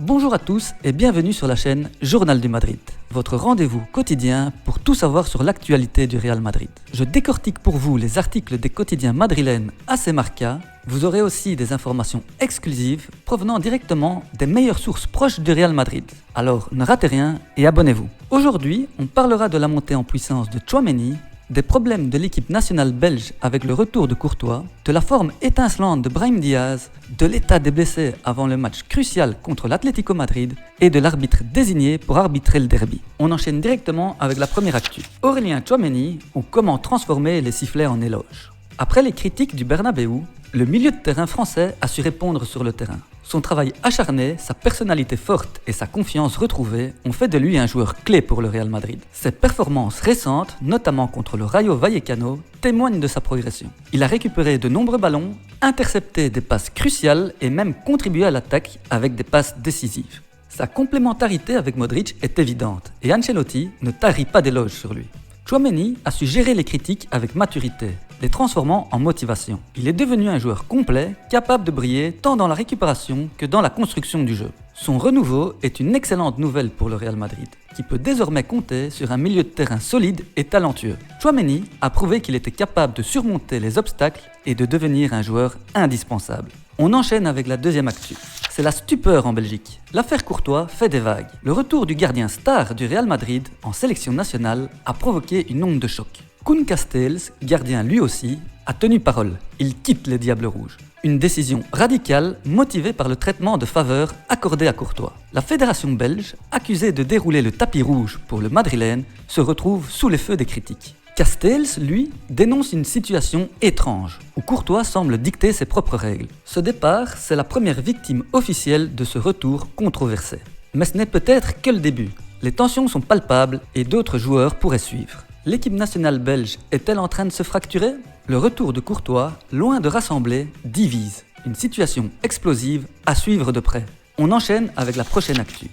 Bonjour à tous et bienvenue sur la chaîne Journal du Madrid, votre rendez-vous quotidien pour tout savoir sur l'actualité du Real Madrid. Je décortique pour vous les articles des quotidiens madrilènes AC Marca. Vous aurez aussi des informations exclusives provenant directement des meilleures sources proches du Real Madrid. Alors ne ratez rien et abonnez-vous. Aujourd'hui, on parlera de la montée en puissance de Tchouaméni, des problèmes de l'équipe nationale belge avec le retour de Courtois, de la forme étincelante de Brahim Diaz, de l'état des blessés avant le match crucial contre l'Atlético Madrid et de l'arbitre désigné pour arbitrer le derby. On enchaîne directement avec la première actu. Aurélien Tchouaméni ou comment transformer les sifflets en éloges. Après les critiques du Bernabéu, le milieu de terrain français a su répondre sur le terrain. Son travail acharné, sa personnalité forte et sa confiance retrouvée ont fait de lui un joueur clé pour le Real Madrid. Ses performances récentes, notamment contre le Rayo Vallecano, témoignent de sa progression. Il a récupéré de nombreux ballons, intercepté des passes cruciales et même contribué à l'attaque avec des passes décisives. Sa complémentarité avec Modric est évidente et Ancelotti ne tarit pas d'éloges sur lui. Tchouaméni a su gérer les critiques avec maturité, les transformant en motivation. Il est devenu un joueur complet, capable de briller tant dans la récupération que dans la construction du jeu. Son renouveau est une excellente nouvelle pour le Real Madrid, qui peut désormais compter sur un milieu de terrain solide et talentueux. Tchouaméni a prouvé qu'il était capable de surmonter les obstacles et de devenir un joueur indispensable. On enchaîne avec la deuxième actu. C'est la stupeur en Belgique. L'affaire Courtois fait des vagues. Le retour du gardien star du Real Madrid en sélection nationale a provoqué une onde de choc. Koen Castells, gardien lui aussi, a tenu parole. Il quitte les Diables Rouges. Une décision radicale motivée par le traitement de faveur accordé à Courtois. La fédération belge, accusée de dérouler le tapis rouge pour le Madrilène, se retrouve sous les feux des critiques. Castells, lui, dénonce une situation étrange, où Courtois semble dicter ses propres règles. Ce départ, c'est la première victime officielle de ce retour controversé. Mais ce n'est peut-être que le début. Les tensions sont palpables et d'autres joueurs pourraient suivre. L'équipe nationale belge est-elle en train de se fracturer ? Le retour de Courtois, loin de rassembler, divise. Une situation explosive à suivre de près. On enchaîne avec la prochaine actu.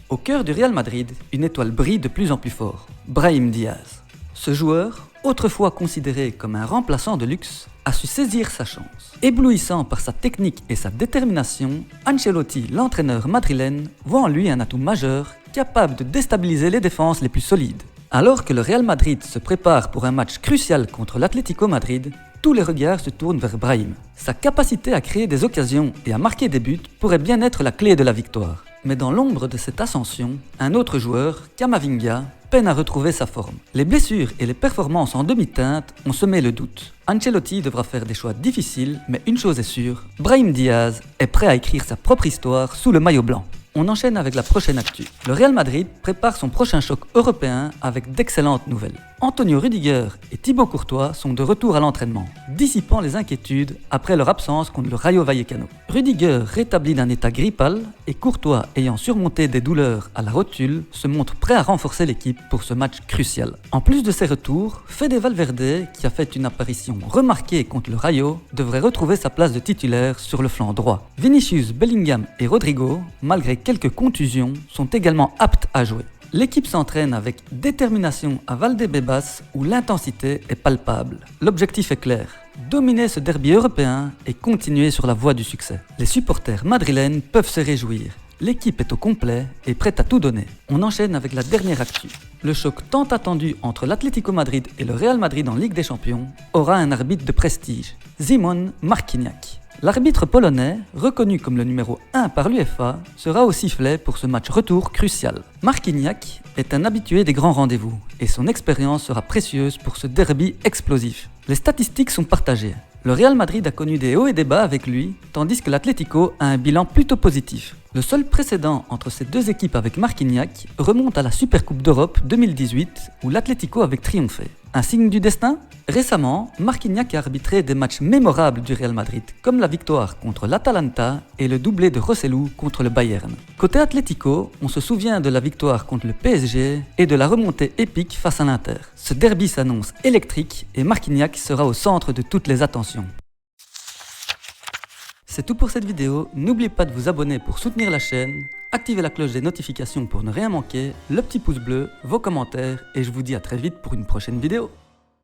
Au cœur du Real Madrid, une étoile brille de plus en plus fort. Brahim Diaz. Ce joueur, autrefois considéré comme un remplaçant de luxe, a su saisir sa chance. Éblouissant par sa technique et sa détermination, Ancelotti, l'entraîneur madrilène, voit en lui un atout majeur, capable de déstabiliser les défenses les plus solides. Alors que le Real Madrid se prépare pour un match crucial contre l'Atlético Madrid, tous les regards se tournent vers Brahim. Sa capacité à créer des occasions et à marquer des buts pourrait bien être la clé de la victoire. Mais dans l'ombre de cette ascension, un autre joueur, Camavinga, peine à retrouver sa forme. Les blessures et les performances en demi-teinte ont semé le doute. Ancelotti devra faire des choix difficiles, mais une chose est sûre, Brahim Diaz est prêt à écrire sa propre histoire sous le maillot blanc. On enchaîne avec la prochaine actu. Le Real Madrid prépare son prochain choc européen avec d'excellentes nouvelles. Antonio Rüdiger et Thibaut Courtois sont de retour à l'entraînement, dissipant les inquiétudes après leur absence contre le Rayo Vallecano. Rüdiger, rétabli d'un état grippal, et Courtois ayant surmonté des douleurs à la rotule, se montrent prêts à renforcer l'équipe pour ce match crucial. En plus de ses retours, Fede Valverde, qui a fait une apparition remarquée contre le Rayo, devrait retrouver sa place de titulaire sur le flanc droit. Vinicius, Bellingham et Rodrigo, malgré quelques contusions, sont également aptes à jouer. L'équipe s'entraîne avec détermination à Valdebebas où l'intensité est palpable. L'objectif est clair, dominer ce derby européen et continuer sur la voie du succès. Les supporters madrilènes peuvent se réjouir. L'équipe est au complet et prête à tout donner. On enchaîne avec la dernière actu. Le choc tant attendu entre l'Atlético Madrid et le Real Madrid en Ligue des Champions aura un arbitre de prestige, Szymon Marciniak. L'arbitre polonais, reconnu comme le numéro 1 par l'UEFA, sera au sifflet pour ce match retour crucial. Marciniak est un habitué des grands rendez-vous et son expérience sera précieuse pour ce derby explosif. Les statistiques sont partagées. Le Real Madrid a connu des hauts et des bas avec lui, tandis que l'Atlético a un bilan plutôt positif. Le seul précédent entre ces deux équipes avec Marciniak remonte à la Supercoupe d'Europe 2018 où l'Atlético avait triomphé. Un signe du destin ? Récemment, Marciniak a arbitré des matchs mémorables du Real Madrid, comme la victoire contre l'Atalanta et le doublé de Rosselló contre le Bayern. Côté Atlético, on se souvient de la victoire contre le PSG et de la remontée épique face à l'Inter. Ce derby s'annonce électrique et Marciniak sera au centre de toutes les attentions. C'est tout pour cette vidéo, n'oubliez pas de vous abonner pour soutenir la chaîne, activez la cloche des notifications pour ne rien manquer, le petit pouce bleu, vos commentaires et je vous dis à très vite pour une prochaine vidéo.